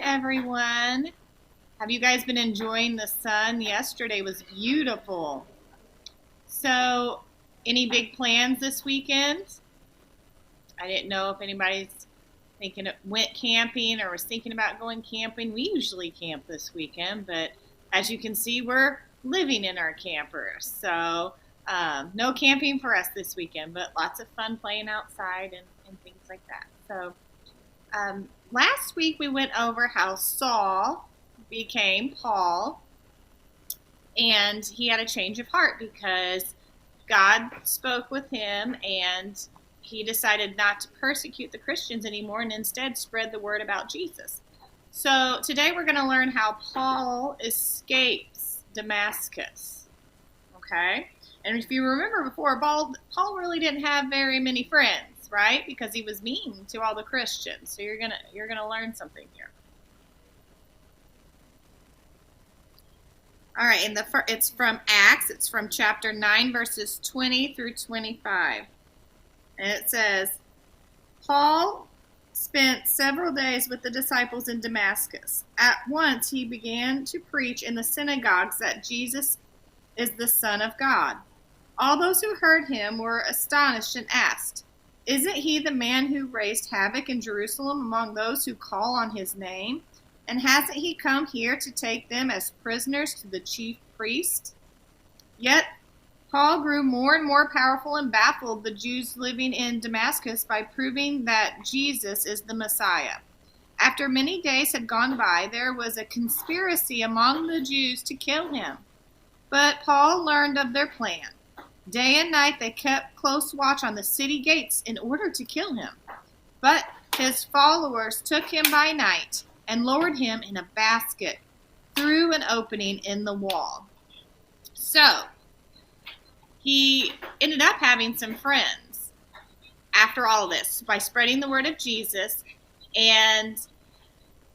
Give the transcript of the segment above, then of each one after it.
everyone. Have you guys been enjoying the sun? Yesterday was beautiful. So, any big plans this weekend? I didn't know if anybody's went camping or was thinking about going camping. We usually camp this weekend, but as you can see, we're living in our campers. So, no camping for us this weekend, but lots of fun playing outside and things like that. So, last week we went over how Saul became Paul, and he had a change of heart because God spoke with him and he decided not to persecute the Christians anymore and instead spread the word about Jesus. So today we're going to learn how Paul escapes Damascus. Okay? And if you remember before, Paul really didn't have very many friends, right? Because he was mean to all the Christians. So you're gonna learn something here. All right, it's from Acts. It's from chapter 9, verses 20 through 25. And it says, Paul spent several days with the disciples in Damascus. At once he began to preach in the synagogues that Jesus is the Son of God. All those who heard him were astonished and asked, "Isn't he the man who raised havoc in Jerusalem among those who call on his name? And hasn't he come here to take them as prisoners to the chief priest?" Yet Paul grew more and more powerful and baffled the Jews living in Damascus by proving that Jesus is the Messiah. After many days had gone by, there was a conspiracy among the Jews to kill him. But Paul learned of their plan. Day and night they kept close watch on the city gates in order to kill him. But his followers took him by night and lowered him in a basket through an opening in the wall. So, he ended up having some friends after all this by spreading the word of Jesus, and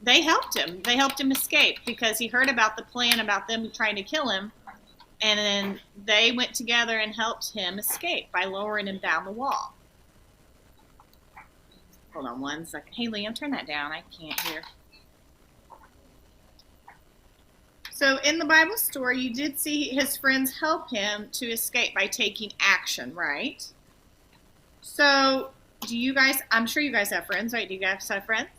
they helped him. They helped him escape because he heard about the plan about them trying to kill him, and then they went together and helped him escape by lowering him down the wall. Hold on one second. Hey, Liam, turn that down. I can't hear. So in the Bible story, you did see his friends help him to escape by taking action, right? So do you guys, I'm sure you guys have friends, right? Do you guys have friends?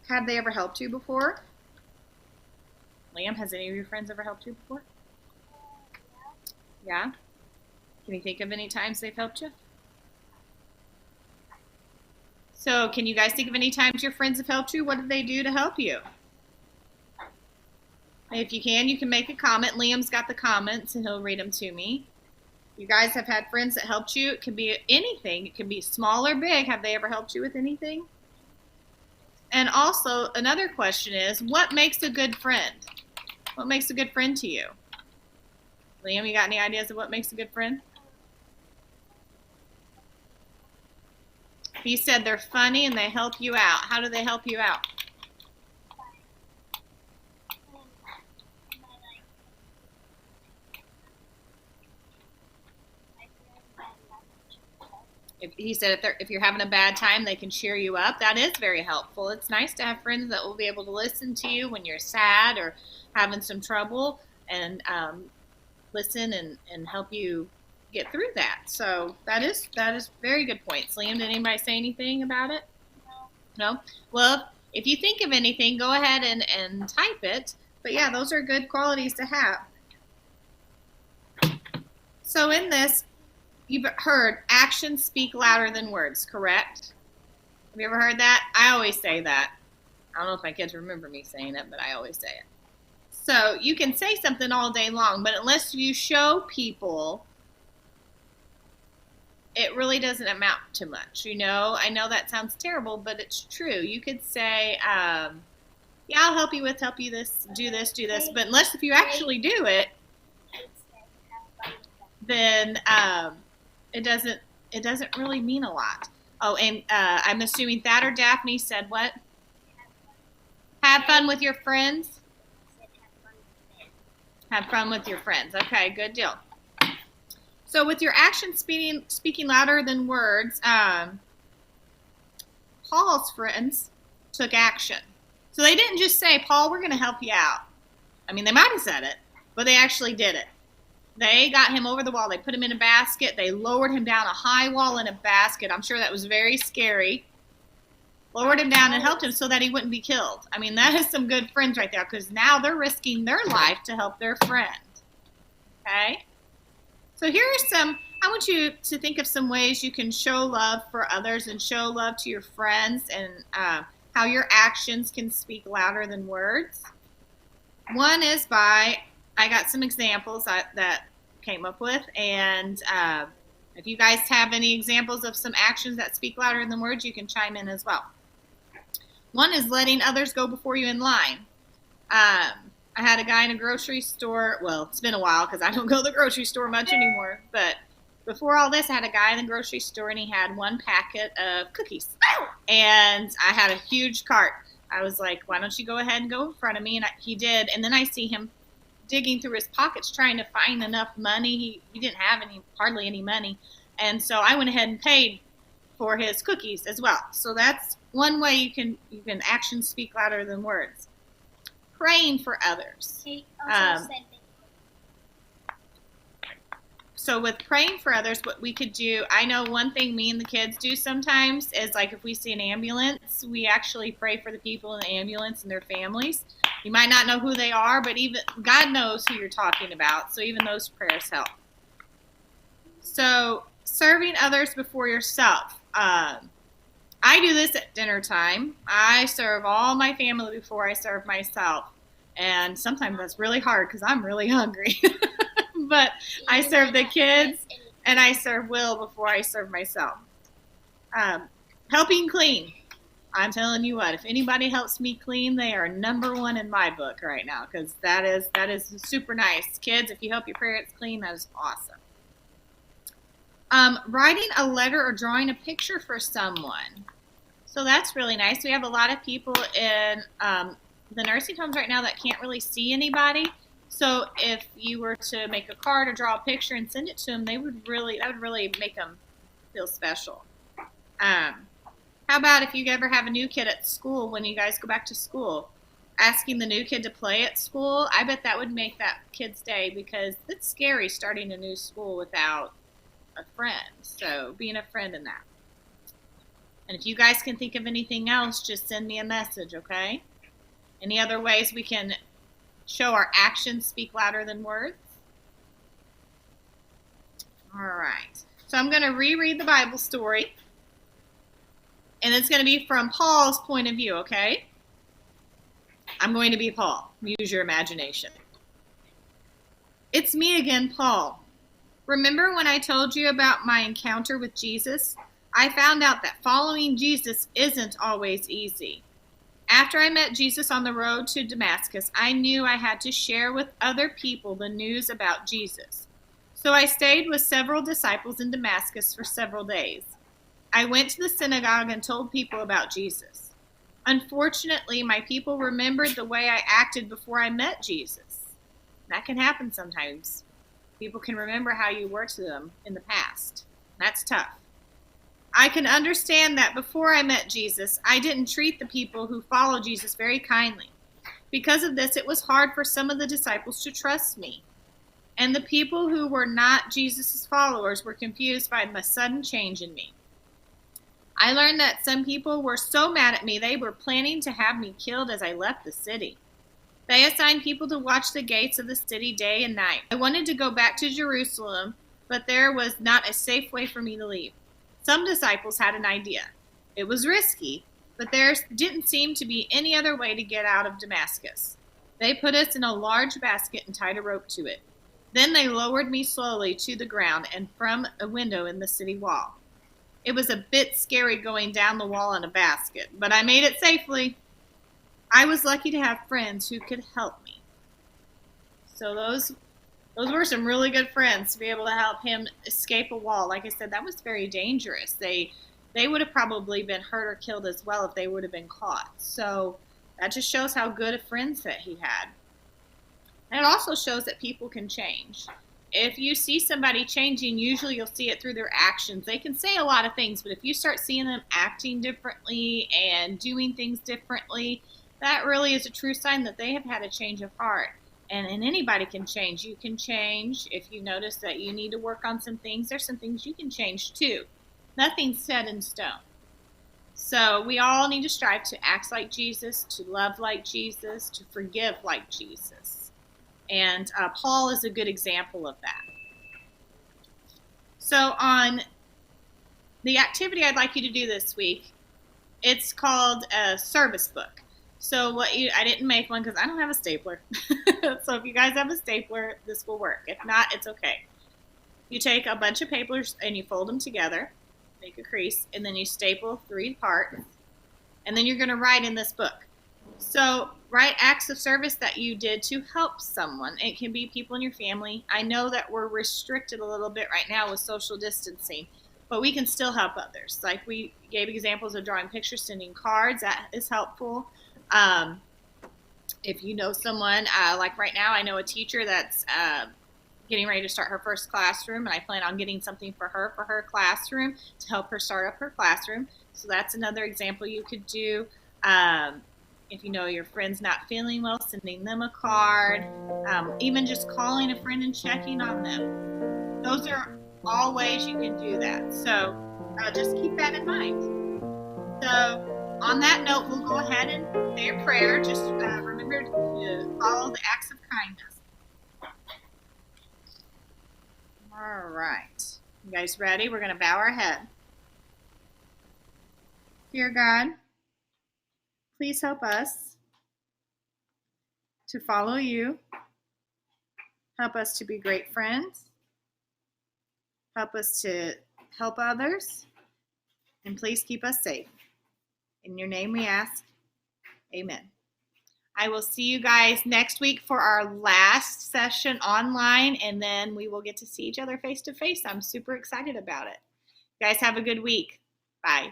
Have they ever helped you before? Liam, has any of your friends ever helped you before? Yeah? Can you think of any times they've helped you? So can you guys think of any times your friends have helped you? What did they do to help you? If you can make a comment. Liam's got the comments and he'll read them to me. You guys have had friends that helped you. It can be anything. It can be small or big. Have they ever helped you with anything? And also, another question is, what makes a good friend? What makes a good friend to you? Liam, you got any ideas of what makes a good friend? He said they're funny and they help you out. How do they help you out? He said if you're having a bad time, they can cheer you up. That is very helpful. It's nice to have friends that will be able to listen to you when you're sad or having some trouble and listen and help you get through that. So that is very good points. Liam, did anybody say anything about it? No? Well, if you think of anything, go ahead and type it. But yeah, those are good qualities to have. So in this, you've heard actions speak louder than words, correct? Have you ever heard that? I always say that. I don't know if my kids remember me saying it, but I always say it. So you can say something all day long, but unless you show people, it really doesn't amount to much. You know, I know that sounds terrible, but it's true. You could say, yeah, I'll help you this, do this, do this. But unless if you actually do it, then it doesn't really mean a lot. Oh, and I'm assuming Thad or Daphne said what? Have fun with your friends? Have fun with your friends. Okay, good deal. So with your actions speaking louder than words, Paul's friends took action. So they didn't just say, Paul, we're going to help you out. I mean, they might have said it, but they actually did it. They got him over the wall. They put him in a basket. They lowered him down a high wall in a basket. I'm sure that was very scary. Lowered him down and helped him so that he wouldn't be killed. I mean, that is some good friends right there, because now they're risking their life to help their friend. Okay? So here are some, I want you to think of some ways you can show love for others and show love to your friends, and how your actions can speak louder than words. One is I got some examples that came up with, and if you guys have any examples of some actions that speak louder than words, you can chime in as well. One is letting others go before you in line. I had a guy in a grocery store. Well, it's been a while because I don't go to the grocery store much anymore. But before all this, I had a guy in the grocery store, and he had one packet of cookies. And I had a huge cart. I was like, why don't you go ahead and go in front of me? And he did. And then I see him digging through his pockets trying to find enough money. He didn't have hardly any money. And so I went ahead and paid for his cookies as well. So that's one way you can actions speak louder than words. Praying for others. So with praying for others, what we could do, I know one thing me and the kids do sometimes is, like, if we see an ambulance, we actually pray for the people in the ambulance and their families. You might not know who they are, but even God knows who you're talking about. So even those prayers help. So serving others before yourself. I do this at dinner time. I serve all my family before I serve myself. And sometimes that's really hard because I'm really hungry. But I serve the kids and I serve Will before I serve myself. Helping clean. I'm telling you what, if anybody helps me clean, they are number one in my book right now, because that is super nice. Kids, if you help your parents clean, that is awesome. Writing a letter or drawing a picture for someone. So that's really nice. We have a lot of people in the nursing homes right now that can't really see anybody. So if you were to make a card or draw a picture and send it to them, that would really make them feel special. How about if you ever have a new kid at school, when you guys go back to school, asking the new kid to play at school? I bet that would make that kid's day, because it's scary starting a new school without a friend. So being a friend in that. And if you guys can think of anything else, just send me a message, okay? Any other ways we can show our actions speak louder than words? All right. So I'm going to reread the Bible story. And it's going to be from Paul's point of view, okay? I'm going to be Paul. Use your imagination. It's me again, Paul. Remember when I told you about my encounter with Jesus? I found out that following Jesus isn't always easy. After I met Jesus on the road to Damascus, I knew I had to share with other people the news about Jesus. So I stayed with several disciples in Damascus for several days. I went to the synagogue and told people about Jesus. Unfortunately, my people remembered the way I acted before I met Jesus. That can happen sometimes. People can remember how you were to them in the past. That's tough. I can understand that before I met Jesus, I didn't treat the people who follow Jesus very kindly. Because of this, it was hard for some of the disciples to trust me. And the people who were not Jesus' followers were confused by the sudden change in me. I learned that some people were so mad at me they were planning to have me killed as I left the city. They assigned people to watch the gates of the city day and night. I wanted to go back to Jerusalem, but there was not a safe way for me to leave. Some disciples had an idea. It was risky, but there didn't seem to be any other way to get out of Damascus. They put us in a large basket and tied a rope to it. Then they lowered me slowly to the ground and from a window in the city wall. It was a bit scary going down the wall in a basket, but I made it safely. I was lucky to have friends who could help me. So those were some really good friends to be able to help him escape a wall. Like I said, that was very dangerous. They would have probably been hurt or killed as well if they would have been caught. So that just shows how good of friends that he had. And it also shows that people can change. if you see somebody changing, usually you'll see it through their actions. They can say a lot of things, but if you start seeing them acting differently and doing things differently, that really is a true sign that they have had a change of heart. And anybody can change. You can change if you notice that you need to work on some things. There's some things you can change too. Nothing's set in stone. So we all need to strive to act like Jesus, to love like Jesus, to forgive like Jesus. And Paul is a good example of that. So on the activity I'd like you to do this week, it's called a service book. So I didn't make one because I don't have a stapler. So if you guys have a stapler, this will work. If not, it's okay. You take a bunch of papers and you fold them together, make a crease, and then you staple 3 parts. And then you're going to write in this book. So write acts of service that you did to help someone. It can be people in your family. I know that we're restricted a little bit right now with social distancing, but we can still help others. Like we gave examples of drawing pictures, sending cards. That is helpful. If you know someone, like right now, I know a teacher that's getting ready to start her first classroom, and I plan on getting something for her classroom to help her start up her classroom. So that's another example you could do. If you know your friend's not feeling well, sending them a card, even just calling a friend and checking on them. Those are all ways you can do that. So just keep that in mind. So on that note, we'll go ahead and say a prayer. Just remember to follow the acts of kindness. All right. You guys ready? We're going to bow our head. Dear God, please help us to follow you. Help us to be great friends. Help us to help others. And please keep us safe. In your name we ask. Amen. I will see you guys next week for our last session online, and then we will get to see each other face to face. I'm super excited about it. You guys have a good week. Bye.